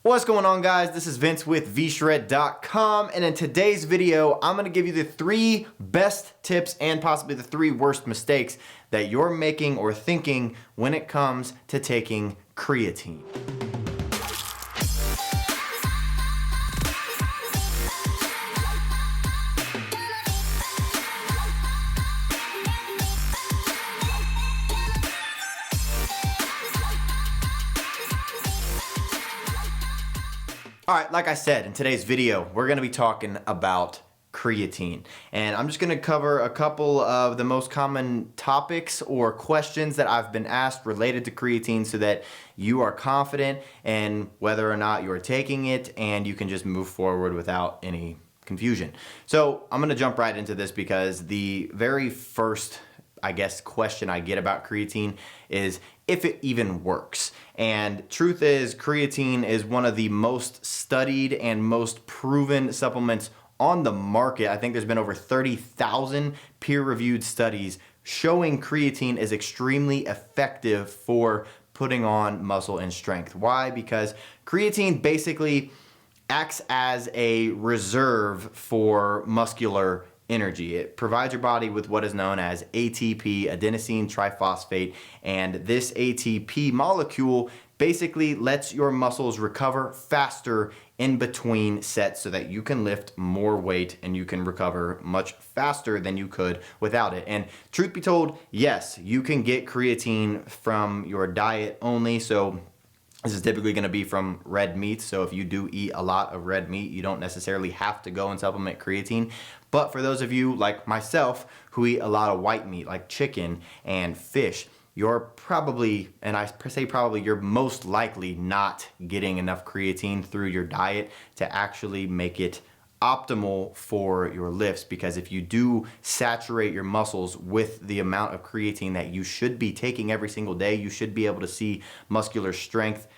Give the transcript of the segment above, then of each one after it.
What's going on, guys? This is Vince with vshred.com, and in today's video I'm going to give you the 3 best tips and possibly the 3 worst mistakes that you're making or thinking when it comes to taking creatine. Alright, like I said, in today's video, we're going to be talking about creatine. And I'm just going to cover a couple of the most common topics or questions that I've been asked related to creatine so that you are confident in whether or not you're taking it and you can just move forward without any confusion. So I'm going to jump right into this because the very first question I get about creatine is if it even works. And truth is, creatine is one of the most studied and most proven supplements on the market. I think there's been over 30,000 peer-reviewed studies showing creatine is extremely effective for putting on muscle and strength. Why? Because creatine basically acts as a reserve for muscular energy. It provides your body with what is known as ATP, adenosine triphosphate, and this ATP molecule basically lets your muscles recover faster in between sets so that you can lift more weight and you can recover much faster than you could without it. And truth be told, yes, you can get creatine from your diet only. So this is typically going to be from red meat, so if you do eat a lot of red meat, you don't necessarily have to go and supplement creatine. But for those of you like myself who eat a lot of white meat like chicken and fish, you're probably, and I say probably, you're most likely not getting enough creatine through your diet to actually make it optimal for your lifts, because if you do saturate your muscles with the amount of creatine that you should be taking every single day, you should be able to see muscular strength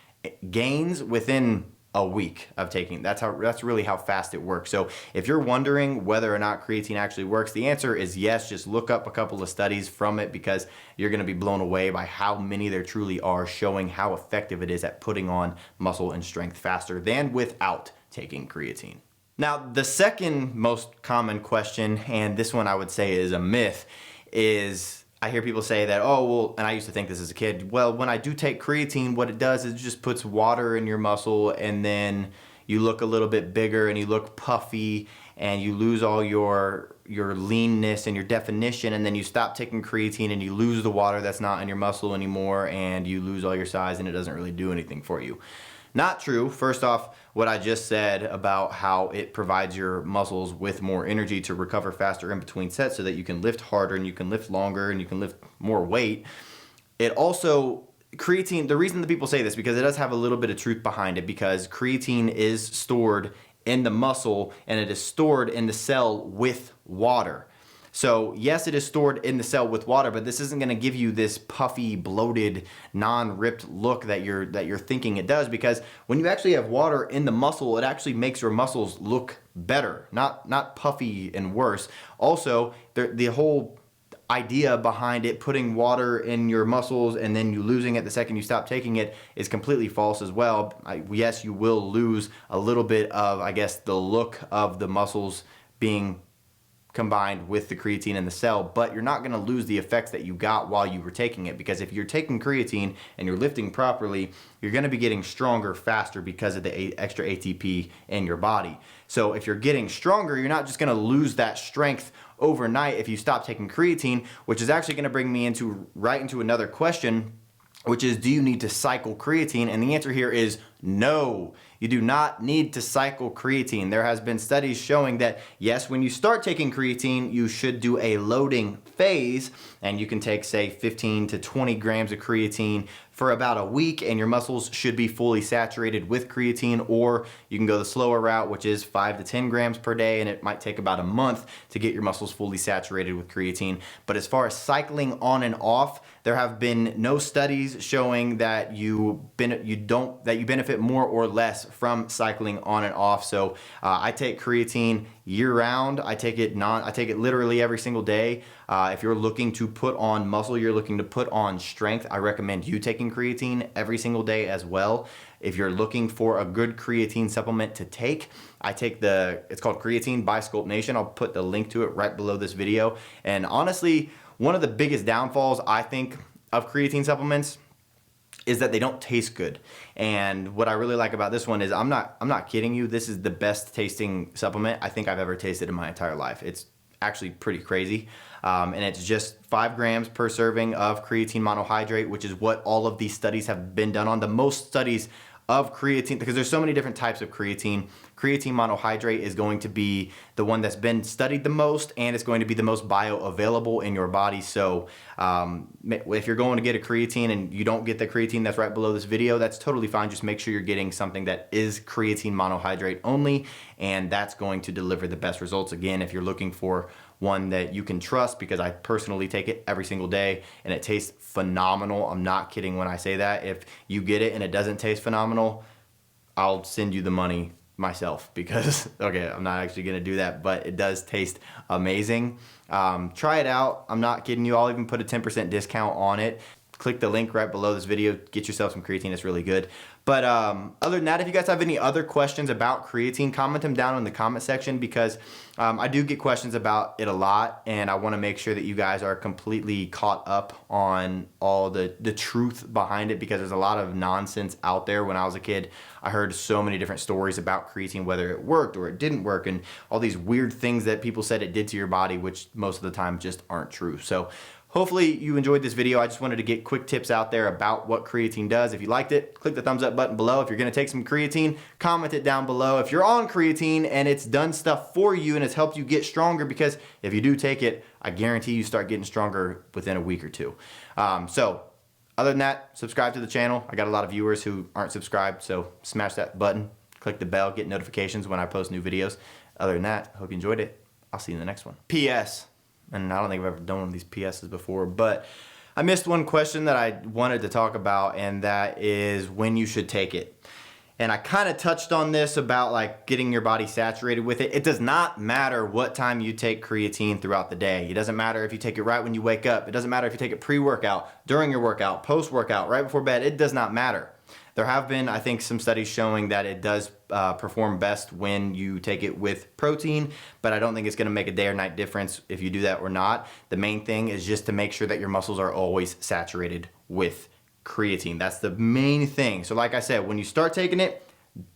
gains within a week of taking. That's really how fast it works. So if you're wondering whether or not creatine actually works, the answer is yes. Just look up a couple of studies from it because you're going to be blown away by how many there truly are showing how effective it is at putting on muscle and strength faster than without taking creatine. Now, the second most common question, and this one I would say is a myth, is I hear people say that, oh, well, and I used to think this as a kid, well, when I do take creatine, what it does is it just puts water in your muscle and then you look a little bit bigger and you look puffy and you lose all your leanness and your definition, and then you stop taking creatine and you lose the water that's not in your muscle anymore and you lose all your size and it doesn't really do anything for you. Not true. First off, what I just said about how it provides your muscles with more energy to recover faster in between sets so that you can lift harder and you can lift longer and you can lift more weight. It also, creatine, the reason that people say this, because it does have a little bit of truth behind it, because creatine is stored in the muscle and it is stored in the cell with water. So yes, it is stored in the cell with water, but this isn't going to give you this puffy, bloated, non-ripped look that you're thinking it does, because when you actually have water in the muscle, it actually makes your muscles look better, not puffy and worse. Also, the whole idea behind it putting water in your muscles and then you losing it the second you stop taking it is completely false as well. Yes, you will lose a little bit of, I guess, the look of the muscles being combined with the creatine in the cell, but you're not going to lose the effects that you got while you were taking it, because if you're taking creatine and you're lifting properly, you're going to be getting stronger faster because of the extra ATP in your body. So if you're getting stronger, you're not just going to lose that strength overnight if you stop taking creatine, which is actually going to bring me right into another question, which is, do you need to cycle creatine? And the answer here is no. You do not need to cycle creatine. There has been studies showing that yes, when you start taking creatine, you should do a loading phase, and you can take, say, 15 to 20 grams of creatine for about a week, and your muscles should be fully saturated with creatine. Or you can go the slower route, which is 5 to 10 grams per day, and it might take about a month to get your muscles fully saturated with creatine. But as far as cycling on and off, there have been no studies showing that you benefit more or less from cycling on and off. So I take creatine year round. I take it literally every single day. If you're looking to put on muscle, you're looking to put on strength, I recommend you taking creatine every single day as well. If you're looking for a good creatine supplement to take, it's called Creatine by Sculpt Nation. I'll put the link to it right below this video. And honestly, one of the biggest downfalls I think of creatine supplements is that they don't taste good. And what I really like about this one is I'm not kidding you, this is the best tasting supplement I think I've ever tasted in my entire life. It's actually pretty crazy. And it's just 5 grams per serving of creatine monohydrate, which is what all of these studies have been done on. The most studies of creatine, because there's so many different types of creatine. Creatine monohydrate is going to be the one that's been studied the most, and it's going to be the most bioavailable in your body. So if you're going to get a creatine and you don't get the creatine that's right below this video, that's totally fine. Just make sure you're getting something that is creatine monohydrate only, and that's going to deliver the best results. Again, if you're looking for one that you can trust, because I personally take it every single day and it tastes phenomenal. I'm not kidding when I say that. If you get it and it doesn't taste phenomenal, I'll send you the money myself, because okay, I'm not actually gonna do that, but it does taste amazing. Try it out. I'm not kidding you. I'll even put a 10% discount on it. Click the link right below this video. Get yourself some creatine. It's really good. But other than that, if you guys have any other questions about creatine, comment them down in the comment section, because I do get questions about it a lot, and I want to make sure that you guys are completely caught up on all the truth behind it, because there's a lot of nonsense out there. When I was a kid, I heard so many different stories about creatine, whether it worked or it didn't work, and all these weird things that people said it did to your body, which most of the time just aren't true. So hopefully you enjoyed this video. I just wanted to get quick tips out there about what creatine does. If you liked it, click the thumbs up button below. If you're gonna take some creatine, comment it down below. If you're on creatine and it's done stuff for you and it's helped you get stronger, because if you do take it, I guarantee you start getting stronger within a week or two. So other than that, subscribe to the channel. I got a lot of viewers who aren't subscribed, so smash that button, click the bell, get notifications when I post new videos. Other than that, I hope you enjoyed it. I'll see you in the next one. P.S. And I don't think I've ever done one of these PSs before, but I missed one question that I wanted to talk about, and that is when you should take it. And I kind of touched on this about like getting your body saturated with it. It does not matter what time you take creatine throughout the day. It doesn't matter if you take it right when you wake up. It doesn't matter if you take it pre-workout, during your workout, post-workout, right before bed. It does not matter. There have been, I think, some studies showing that it does perform best when you take it with protein, but I don't think it's gonna make a day or night difference if you do that or not. The main thing is just to make sure that your muscles are always saturated with creatine. That's the main thing. So like I said, when you start taking it,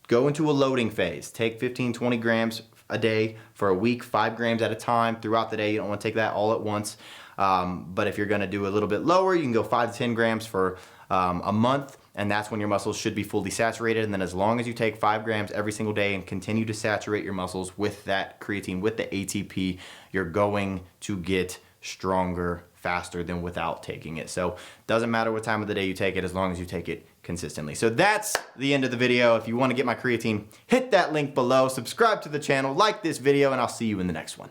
go into a loading phase. Take 15, 20 grams a day for a week, 5 grams at a time throughout the day. You don't wanna take that all at once. But if you're gonna do a little bit lower, you can go 5 to 10 grams for a month, and that's when your muscles should be fully saturated. And then as long as you take 5 grams every single day and continue to saturate your muscles with that creatine, with the ATP, you're going to get stronger faster than without taking it. So doesn't matter what time of the day you take it, as long as you take it consistently. So that's the end of the video. If you want to get my creatine, hit that link below, subscribe to the channel, like this video, and I'll see you in the next one.